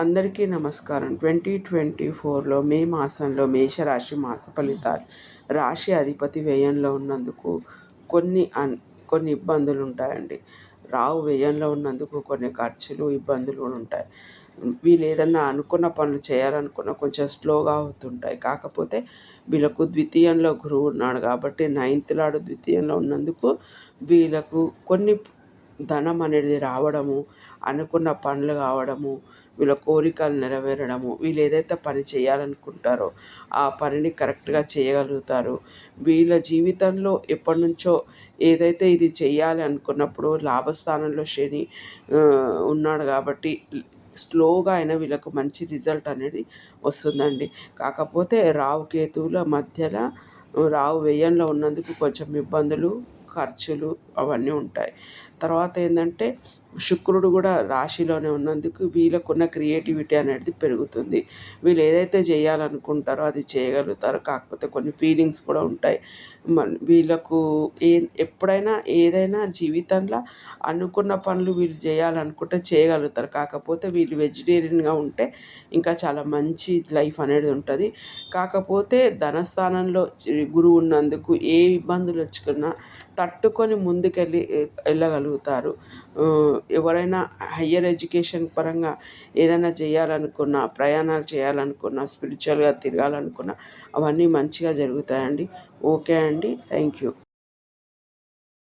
అందరికీ నమస్కారం. 2024లో మే మాసంలో మేషరాశి మాస ఫలితాలు. రాశి అధిపతి వ్యయంలో ఉన్నందుకు కొన్ని ఇబ్బందులు ఉంటాయండి. రాహు వ్యయంలో ఉన్నందుకు కొన్ని ఖర్చులు, ఇబ్బందులు కూడా ఉంటాయి. వీళ్ళు ఏదన్నా అనుకున్న పనులు చేయాలనుకున్న కొంచెం స్లోగా అవుతుంటాయి. కాకపోతే వీళ్ళకు ద్వితీయంలో గురువు ఉన్నాడు కాబట్టి నైన్త్ లాడు ద్వితీయంలో ఉన్నందుకు వీళ్ళకు కొన్ని ధనం అనేది రావడము, అనుకున్న పనులు కావడము, వీళ్ళ కోరికలు నెరవేరడము, వీళ్ళు ఏదైతే పని చేయాలనుకుంటారో ఆ పనిని కరెక్ట్గా చేయగలుగుతారు. వీళ్ళ జీవితంలో ఎప్పటి నుంచో ఏదైతే ఇది చెయ్యాలి అనుకున్నప్పుడు లాభస్థానంలో శని ఉన్నాడు కాబట్టి స్లోగా అయినా వీళ్ళకు మంచి రిజల్ట్ అనేది వస్తుందండి. కాకపోతే రాహు కేతువుల మధ్యలో రాహు వ్యయంలో ఉన్నందుకు కొంచెం ఇబ్బందులు, ఖర్చులు అవన్నీ ఉంటాయి. తర్వాత ఏంటంటే శుక్రుడు కూడా రాశిలోనే ఉన్నందుకు వీళ్ళకున్న క్రియేటివిటీ అనేది పెరుగుతుంది. వీళ్ళు ఏదైతే చేయాలనుకుంటారో అది చేయగలుగుతారు. కాకపోతే కొన్ని ఫీలింగ్స్ కూడా ఉంటాయి. వీళ్ళకు ఎప్పుడైనా ఏదైనా జీవితంలో అనుకున్న పనులు వీళ్ళు చేయాలనుకుంటే చేయగలుగుతారు. కాకపోతే వీళ్ళు వెజిటేరియన్గా ఉంటే ఇంకా చాలా మంచి లైఫ్ అనేది ఉంటుంది. కాకపోతే ధనస్థానంలో గురువు ఉన్నందుకు ఏ ఇబ్బందులు వచ్చుకున్నా తట్టుకొని వెళ్ళగలుగుతారు. ఎవరైనా హయ్యర్ ఎడ్యుకేషన్ పరంగా ఏదైనా చేయాలనుకున్నా, ప్రయాణాలు చేయాలనుకున్నా, స్పిరిచువల్గా తిరగాలనుకున్నా అవన్నీ మంచిగా జరుగుతాయండి. ఓకే అండి, థ్యాంక్ యూ.